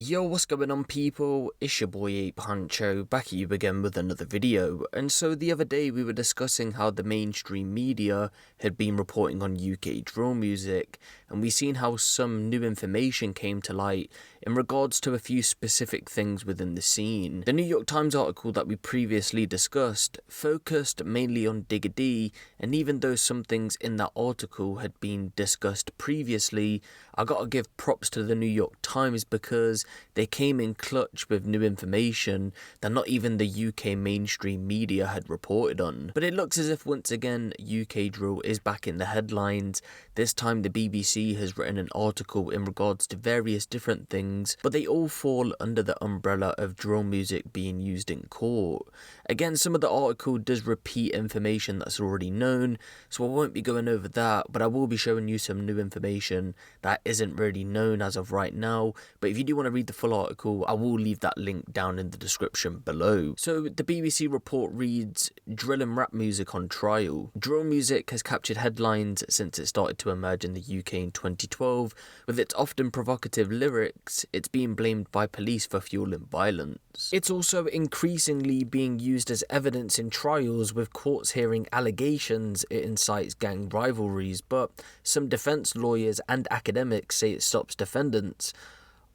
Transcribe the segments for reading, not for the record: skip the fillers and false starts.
Yo, what's going on people? It's your boy Ape Huncho, back at you again with another video. And so the other day we were discussing how the mainstream media had been reporting on UK drill music, and we seen how some new information came to light in regards to a few specific things within the scene. The New York Times article that we previously discussed focused mainly on Digga D, and even though some things in that article had been discussed previously, I gotta give props to the New York Times because they came in clutch with new information that not even the UK mainstream media had reported on. But it looks as if once again UK drill is back in the headlines. This time the BBC has written an article in regards to various different things, but they all fall under the umbrella of drill music being used in court. Again, some of the article does repeat information that's already known, so I won't be going over that, but I will be showing you some new information that isn't really known as of right now. But if you do want to read the full article, I will leave that link down in the description below. So the BBC report reads, drill and rap music on trial. Drill music has captured headlines since it started to emerge in the UK in 2012. With its often provocative lyrics, it's being blamed by police for fueling violence. It's also increasingly being used as evidence in trials, with courts hearing allegations it incites gang rivalries, but some defense lawyers and academics say it stops defendants,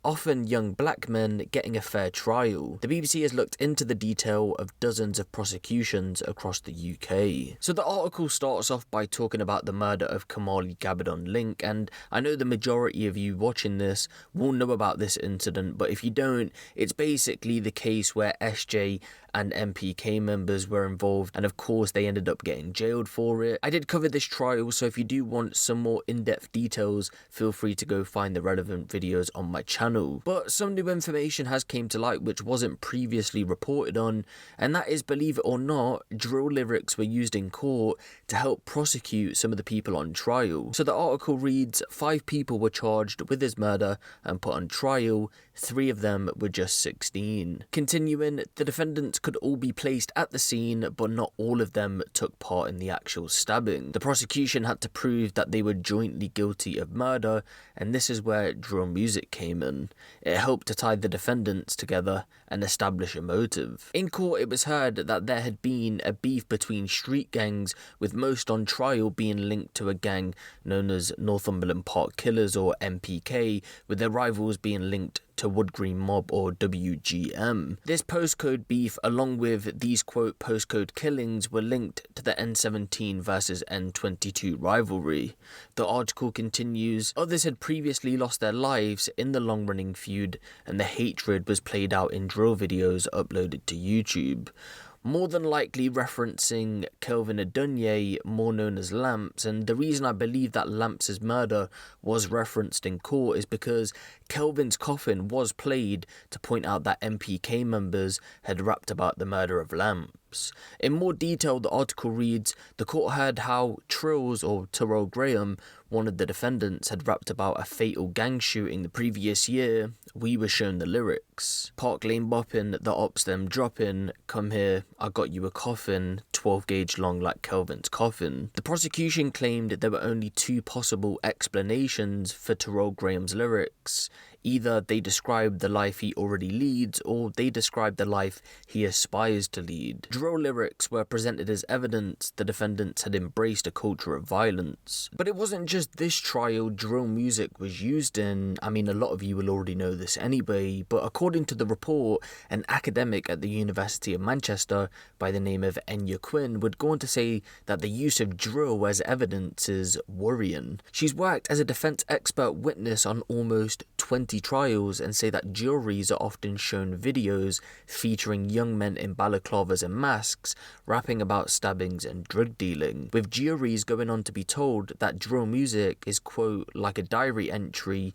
often young black men, getting a fair trial. The BBC has looked into the detail of dozens of prosecutions across the UK. So the article starts off by talking about the murder of Kamali Gabbidon-Lynck, and I know the majority of you watching this will know about this incident, but if you don't, it's basically the case where SJ and NPK members were involved, and of course they ended up getting jailed for it. I did cover this trial, so if you do want some more in-depth details, feel free to go find the relevant videos on my channel. But some new information has came to light which wasn't previously reported on, and that is, believe it or not, drill lyrics were used in court to help prosecute some of the people on trial. So the article reads, 5 people were charged with his murder and put on trial, 3 of them were just 16. Continuing, the defendants could all be placed at the scene, but not all of them took part in the actual stabbing. The prosecution had to prove that they were jointly guilty of murder, and this is where drill music came in. It helped to tie the defendants together and establish a motive. In court, it was heard that there had been a beef between street gangs, with most on trial being linked to a gang known as Northumberland Park Killers, or NPK, with their rivals being linked to Wood Green Mob, or WGM. This postcode beef, along with these quote postcode killings, were linked to the N17 versus N22 rivalry. The article continues, others had previously lost their lives in the long-running feud, and the hatred was played out in drill videos uploaded to YouTube, more than likely referencing Kelvin Gabbidon-Lynck, more known as Lamps. And the reason I believe that Lamps' murder was referenced in court is because Kelvins Coffin was played to point out that NPK members had rapped about the murder of Lamps. In more detail, the article reads, the court heard how Trills, or Terrell Graham, one of the defendants, had rapped about a fatal gang shooting the previous year. We were shown the lyrics. Park Lane bopping, the ops them dropping, come here, I got you a coffin, 12 gauge long like Kelvin's coffin. The prosecution claimed there were only 2 possible explanations for Terrell Graham's lyrics. Either they describe the life he already leads, or they describe the life he aspires to lead. Drill lyrics were presented as evidence the defendants had embraced a culture of violence. But it wasn't just this trial drill music was used in. I mean, a lot of you will already know this anyway, but according to the report, an academic at the University of Manchester by the name of Enya Quinn would go on to say that the use of drill as evidence is worrying. She's worked as a defense expert witness on almost 20 trials, and say that juries are often shown videos featuring young men in balaclavas and masks rapping about stabbings and drug dealing, with juries going on to be told that drill music is quote like a diary entry.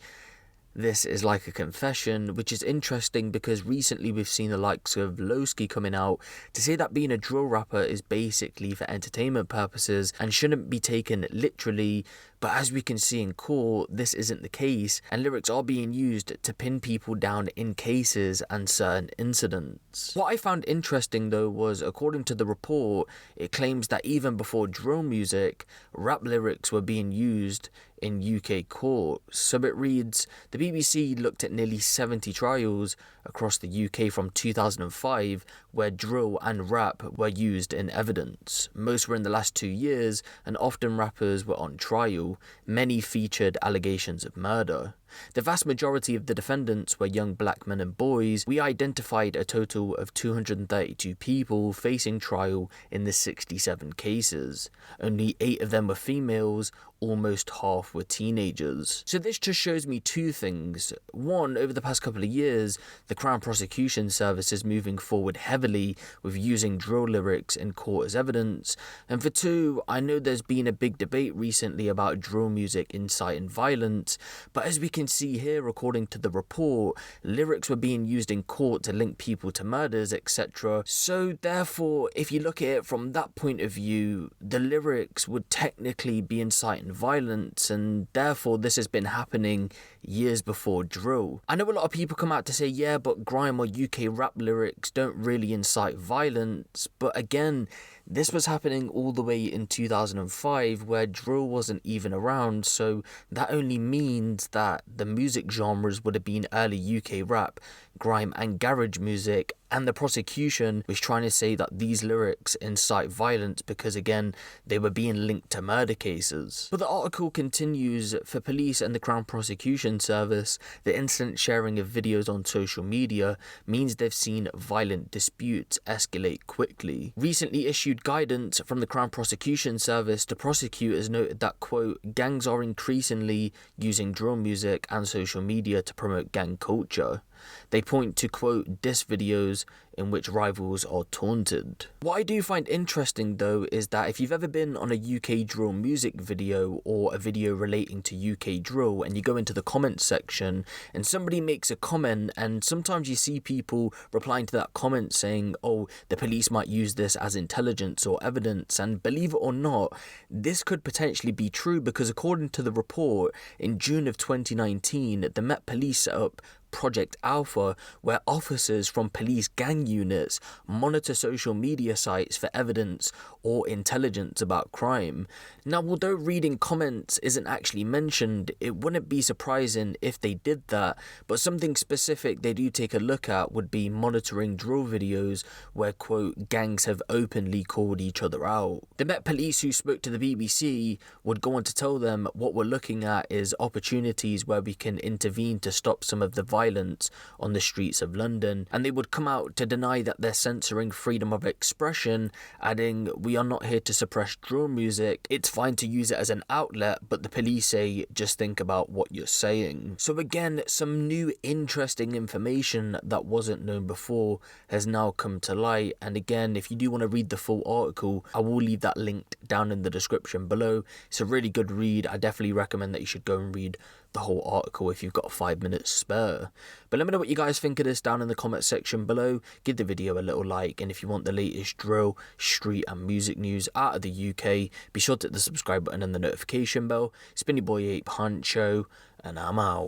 This is like a confession, which is interesting because recently we've seen the likes of Lowski coming out to say that being a drill rapper is basically for entertainment purposes and shouldn't be taken literally, But as we can see in court, this isn't the case, and lyrics are being used to pin people down in cases and certain incidents. What I found interesting though was, according to the report, it claims that even before drill music, rap lyrics were being used in UK courts. So it reads, the BBC looked at nearly 70 trials across the UK from 2005 where drill and rap were used in evidence. Most were in the last 2 years, and often rappers were on trial. Many featured allegations of murder. The vast majority of the defendants were young black men and boys. We identified a total of 232 people facing trial in the 67 cases. Only 8 of them were females, almost half were teenagers. So this just shows me two things. One, over the past couple of years, the Crown Prosecution Service is moving forward heavily with using drill lyrics in court as evidence. And for two, I know there's been a big debate recently about drill music inciting violence, but as we can see here, according to the report, lyrics were being used in court to link people to murders, etc. So therefore, if you look at it from that point of view, the lyrics would technically be inciting violence, and therefore this has been happening years before drill. I know a lot of people come out to say, yeah, but grime or UK rap lyrics don't really incite violence, but again, this was happening all the way in 2005 where drill wasn't even around, so that only means that the music genres would have been early UK rap, grime and garage music, and the prosecution was trying to say that these lyrics incite violence because, again, they were being linked to murder cases. But the article continues, for police and the Crown Prosecution Service, the instant sharing of videos on social media means they've seen violent disputes escalate quickly. Recently issued guidance from the Crown Prosecution Service to prosecutors noted that, quote, gangs are increasingly using drill music and social media to promote gang culture. They point to, quote, diss videos in which rivals are taunted. What I do find interesting though is that if you've ever been on a UK drill music video or a video relating to UK drill and you go into the comments section and somebody makes a comment, and sometimes you see people replying to that comment saying, oh, the police might use this as intelligence or evidence, and believe it or not, this could potentially be true because according to the report, in June of 2019, the Met Police set up Project Alpha, where officers from police gang units monitor social media sites for evidence or intelligence about crime. Now, although reading comments isn't actually mentioned, it wouldn't be surprising if they did that, but something specific they do take a look at would be monitoring drill videos where, quote, gangs have openly called each other out. The Met Police, who spoke to the BBC, would go on to tell them what we're looking at is opportunities where we can intervene to stop some of the violence on the streets of London, and they would come out to deny that they're censoring freedom of expression, adding, we are not here to suppress drill music, it's fine to use it as an outlet, but the police say, just think about what you're saying. So again, some new interesting information that wasn't known before has now come to light, and again, if you do want to read the full article, I will leave that linked down in the description below. It's a really good read. I definitely recommend that you should go and read the whole article if you've got 5 minutes spare. But let me know what you guys think of this down in the comment section below. Give the video a little like, and if you want the latest drill, street and music news out of the UK, be sure to hit the subscribe button and the notification bell. It's been your boy Huncho, and I'm out.